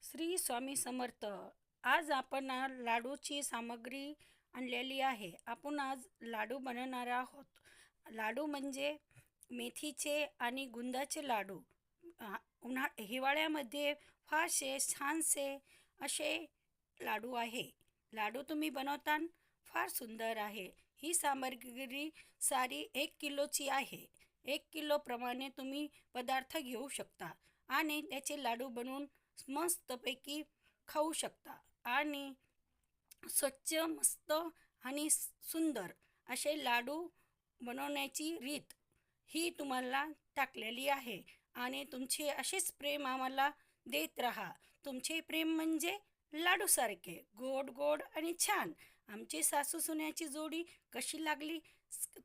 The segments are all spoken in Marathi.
श्री स्वामी समर्थ. आज आपण लाडूची सामग्री आणलेली आहे. आपण आज लाडू बनवणार आहोत. लाडू म्हणजे मेथीचे आणि गुंदाचे लाडू. हिवाळ्यामध्ये फारसे छानसे असे लाडू आहे. लाडू तुम्ही बनवतान फार सुंदर आहे. ही सामग्री सारी 1 किलोची आहे. 1 किलोप्रमाणे तुम्ही पदार्थ घेऊ शकता आणि त्याचे लाडू बनवून मस्तपैकी खाऊ शकता. आणि स्वच्छ मस्त आणि सुंदर असे लाडू बनवण्याची रीत ही तुम्हाला टाकलेली आहे. आणि तुमचे असेच प्रेम आम्हाला देत राहा. तुमचे प्रेम म्हणजे लाडूसारखे गोड गोड आणि छान. आमची सासू सुन्याची जोडी कशी लागली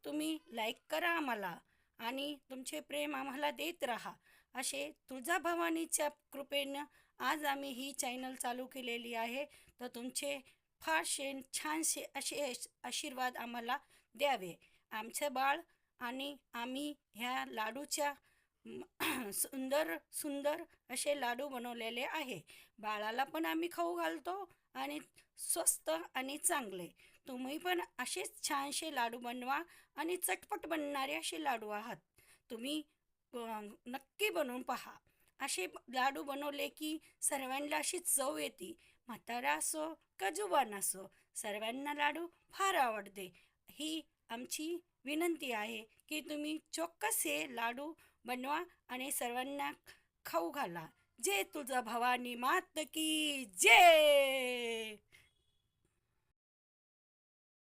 तुम्ही लाईक करा आम्हाला आणि तुमचे प्रेम आम्हाला देत राहा. असे तुळजाभवानीच्या कृपेनं आज आम्ही ही चॅनल चालू केलेली आहे. तर तुमचे फारसे छानसे असे आशीर्वाद आम्हाला द्यावे. आमचं बाळ आणि आम्ही ह्या लाडूच्या सुंदर सुंदर असे लाडू बनवलेले आहे. बाळाला पण आम्ही खाऊ घालतो आणि स्वस्त आणि चांगले. तुम्ही पण असेच छानसे लाडू बनवा आणि चटपट बनणारे असे लाडू आहात. तुम्ही नक्की बनवून पहा. असे लाडू बनवले की सर्वांना अशी चव येते. म्हातारा असो का जुवान असो, सर्वांना लाडू फार आवडते. ही आमची विनंती आहे की तुम्ही चोक्कस हे लाडू बनवा आणि सर्वांना खाऊ घाला. जय तुळजाभवानी मात की जय.